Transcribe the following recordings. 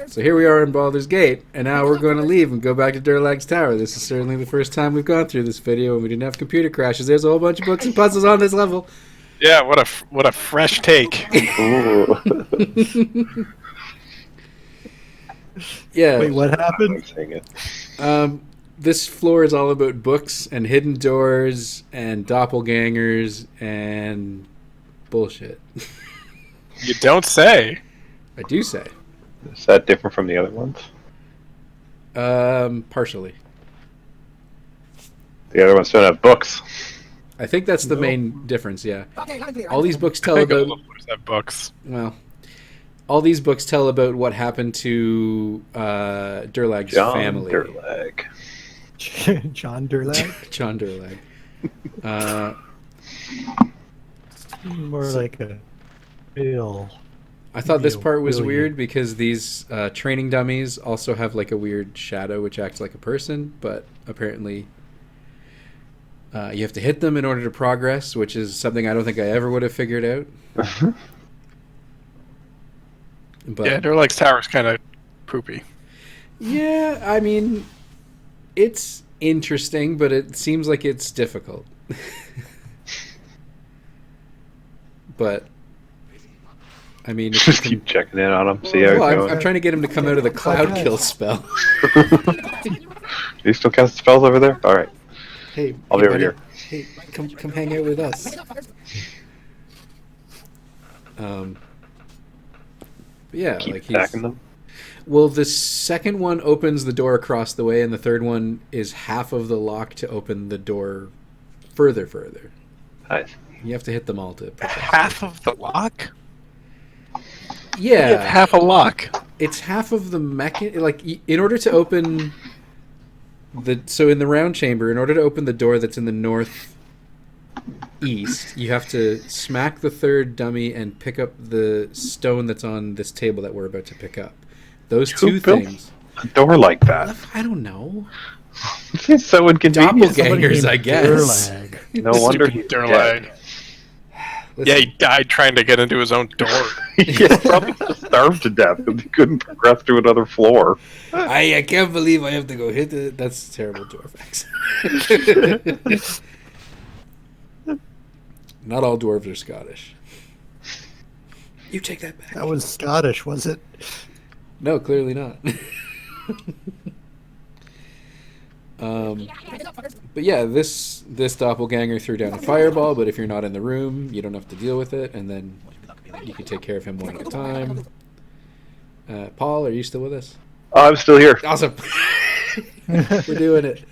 So here we are in Baldur's Gate, and now we're going to leave and go back to Durlag's Tower. This is certainly the first time we've gone through this video, and we didn't have computer crashes. There's a whole bunch of books and puzzles on this level. Yeah, what a fresh take. Ooh. Yeah. Wait, what happened? This floor is all about books and hidden doors and doppelgangers and bullshit. You don't say. I do say. Is that different from the other ones? Partially. The other ones don't have books. I think that's the main difference, yeah. All these books I tell think about... all the books have books. Well, all these books tell about what happened to Durlag's John family. Durlag. John Durlag? John Durlag. More like a Bill. I thought this part was William. weird because these training dummies also have like a weird shadow which acts like a person, but apparently you have to hit them in order to progress, which is something I don't think I ever would have figured out. But Yeah, Durlag's Tower's kind of poopy. yeah, I mean, it's interesting, but it seems like it's difficult. But I mean, if you Just can, keep checking in on them, see how well, it's I'm going. trying to get him to come out of the cloud kill spell. Do you still cast spells over there? Alright. Hey, I'll be over here. Hey, come hang out with us. But yeah, Keep like stacking them. Well, the second one opens the door across the way, and the third one is half of the lock to open the door further. Nice. You have to hit them all to. Half of the lock? Yeah, Half a lock. it's half of the like in order to open in the round chamber, in order to open the door that's in the northeast, you have to smack the third dummy and pick up the stone that's on this table that we're about to pick up. Those Who two built things. a door like that? I don't know. It's so inconvenient. Doppelgangers, I guess. Durlag. No wonder Stupid he's Durlag. dead. Yeah, he died trying to get into his own door. He probably just starved to death because he couldn't progress to another floor. I can't believe I have to go hit it. That's terrible dwarf accent. Not all dwarves are Scottish. You take that back. That was Scottish, was it? No, clearly not. But yeah, this doppelganger threw down a fireball, but if you're not in the room, you don't have to deal with it, and then you can take care of him one at a time. Paul, are you still with us? Oh, I'm still here. Awesome. We're doing it.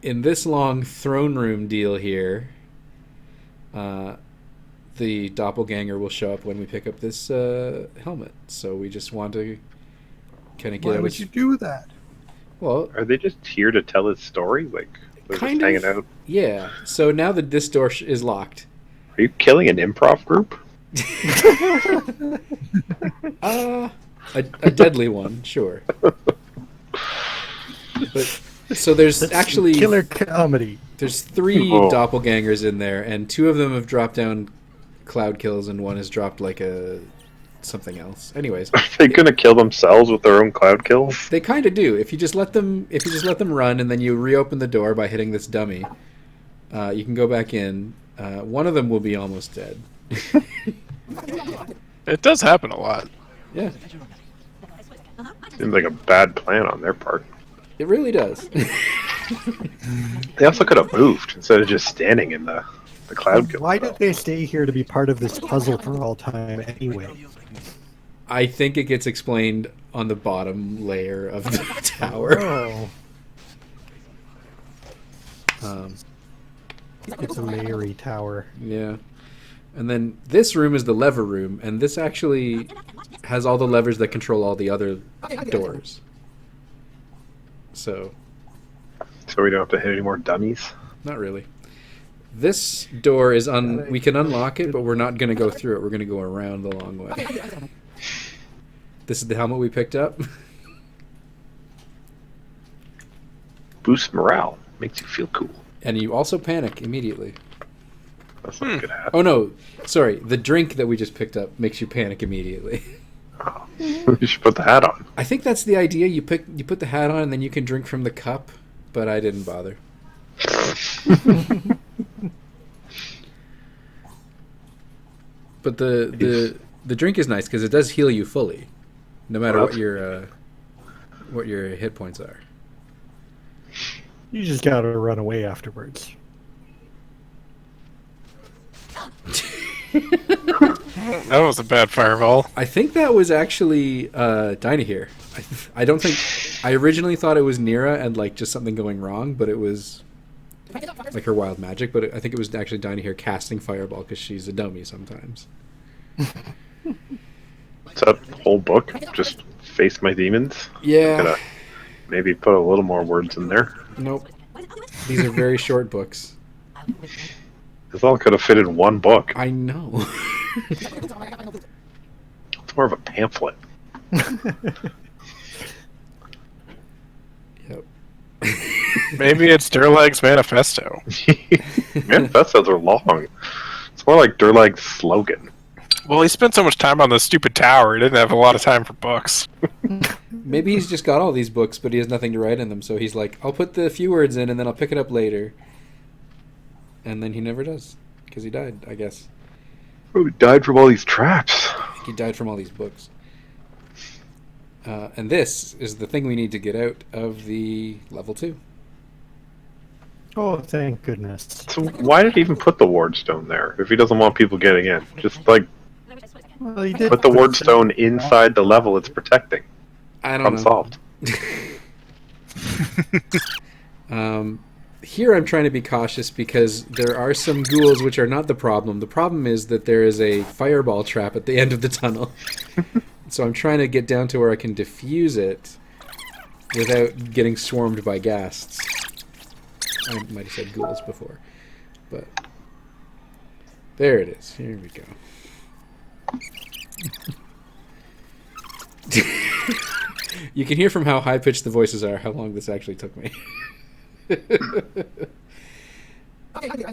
In this long throne room deal here, the doppelganger will show up when we pick up this helmet. So we just want to kind of get Why would you do that? Well, Are they just here to tell his story? Like, they're Kind just of. hanging out? yeah. So now that this door is locked, Are you killing an improv group? a deadly one, sure. But so there's That's actually killer comedy. there's 3 Whoa. doppelgangers in there, and 2 of them have dropped down cloud kills, and one has dropped like a something else. Anyways, Are they gonna kill themselves with their own cloud kills? they kind of do. If you just let them run, and then you reopen the door by hitting this dummy, you can go back in. One of them will be almost dead. It does happen a lot. Yeah, Seems like a bad plan on their part. it really does. They also could have moved instead of just standing in the cloud kill. Why did they stay here to be part of this puzzle for all time anyway? I think it gets explained on the bottom layer of the tower. Oh. It's a Mary Tower. Yeah. And then this room is the lever room, and this actually has all the levers that control all the other doors. So, So we don't have to hit any more dummies. not really. This door is we can unlock it, but we're not going to go through it. We're going to go around the long way. This is the helmet we picked up. Boost morale. Makes you feel cool. And you also panic immediately. That's not gonna happen. Oh no, sorry. The drink that we just picked up makes you panic immediately. Oh. You should put the hat on. I think that's the idea. You put the hat on and then you can drink from the cup, but I didn't bother. But the drink is nice because it does heal you fully, no matter what your hit points are. You just gotta run away afterwards. That was a bad fireball. I think that was actually Dinah here. I don't think I originally thought it was Nira and like just something going wrong, but it was like her wild magic. But I think it was actually Dinah here casting fireball because she's a dummy sometimes. Is that whole book just face my demons? Yeah. Gotta maybe put a little more words in there. Nope. These are very short books. This all could have fit in one book. I know. It's more of a pamphlet. Yep. Maybe it's Durlag's manifesto. Manifestos are long. It's more like Durlag's slogan. Well, he spent so much time on the stupid tower, he didn't have a lot of time for books. Maybe he's just got all these books, but he has nothing to write in them. So he's like, I'll put the few words in, and then I'll pick it up later. And then he never does, because he died, I guess. Oh, he died from all these traps. I think he died from all these books. And this is the thing we need to get out of the level 2. Oh, thank goodness. So why did he even put the wardstone there if he doesn't want people getting in? Just like Well, he did put the wardstone inside the level it's protecting. I don't Unsolved. know. Here I'm trying to be cautious because there are some ghouls which are not the problem. The problem is that there is a fireball trap at the end of the tunnel. So I'm trying to get down to where I can defuse it without getting swarmed by ghasts. I might have said ghouls before. But there it is. Here we go. You can hear from how high-pitched the voices are how long this actually took me.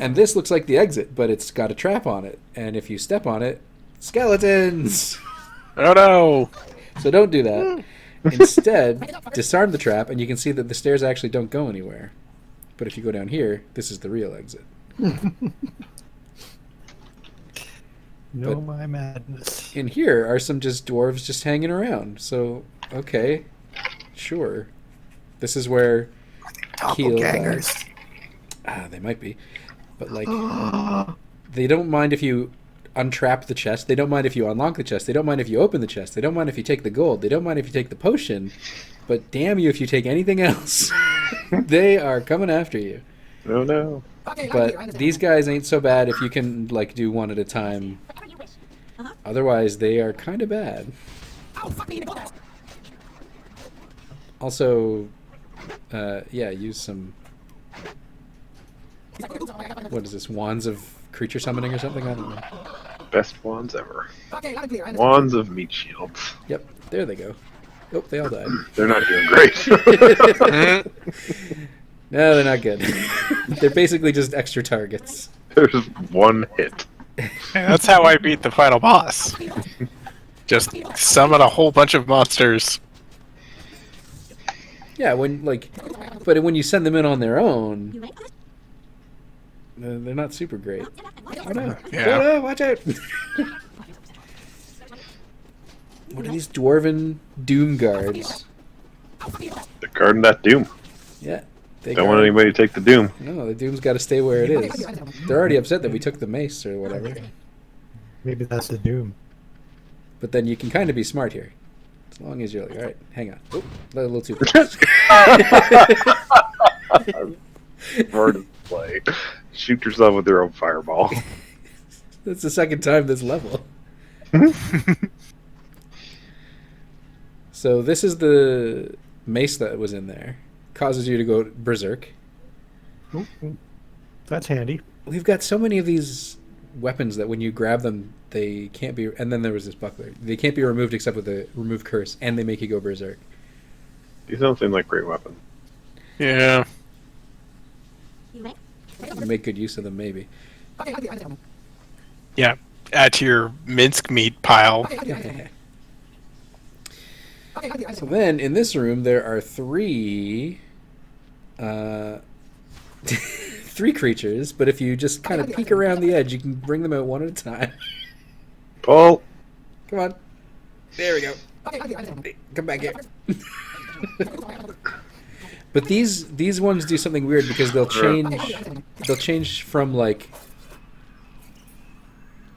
And this looks like the exit, but it's got a trap on it. And if you step on it, skeletons! Oh no! So don't do that. Instead, disarm the trap, and you can see that the stairs actually don't go anywhere. But if you go down here, this is the real exit. No, my madness. In here are some just dwarves just hanging around. So, okay, sure. This is where Doppelgangers. They might be. But, like, they don't mind if you untrap the chest. They don't mind if you unlock the chest. They don't mind if you open the chest. They don't mind if you take the gold. They don't mind if you take the potion. But damn you if you take anything else. They are coming after you. Oh no. But these guys ain't so bad if you can, like, do one at a time. Otherwise, they are kind of bad. Also, yeah, use some... What is this? Wands of creature summoning or something? I don't know. Best wands ever. Wands of meat shields. Yep, there they go. Oh, they all died. They're not doing great. No, they're not good. They're basically just extra targets. There's one hit. That's how I beat the final boss. Just summon a whole bunch of monsters. Yeah, but when you send them in on their own, they're not super great. Oh no! Yeah. Oh no! Watch out! What are these dwarven doom guards? They're guarding that doom. Yeah. Don't want anybody to take the doom. No, the doom's got to stay where it is. They're already upset that we took the mace or whatever. Maybe that's the doom. But then you can kind of be smart here. As long as you're like, alright, hang on. Oh, a little too close. Hard to play. Shoot yourself with your own fireball. That's the second time this level. So this is the mace that was in there. Causes you to go berserk. Ooh, that's handy. We've got so many of these weapons that when you grab them, they can't be... And then there was this buckler. They can't be removed except with the remove curse, and they make you go berserk. These don't seem like great weapons. Yeah. You make good use of them, maybe. Yeah. Add to your mincemeat pile. So then, in this room, there are three... three creatures, but if you just kind of peek around the edge, you can bring them out one at a time. Paul. Come on. There we go. Come back here. But these ones do something weird because they'll change from like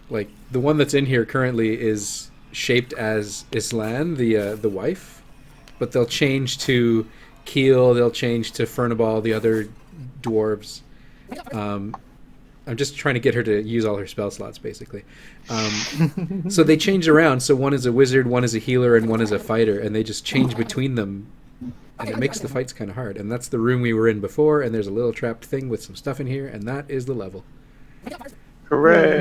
the one that's in here currently is shaped as Islan, the wife, but they'll change to Keel, they'll change to Fernabal, the other dwarves. I'm just trying to get her to use all her spell slots, basically. So they change around. So one is a wizard, one is a healer, and one is a fighter, and they just change between them, and it makes the fights kind of hard. And that's the room we were in before, and there's a little trapped thing with some stuff in here, and that is the level. Hooray!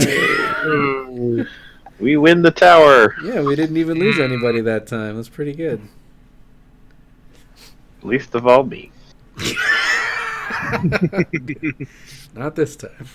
We win the tower. Yeah, we didn't even lose anybody that time. That's pretty good. Least of all me. Not this time.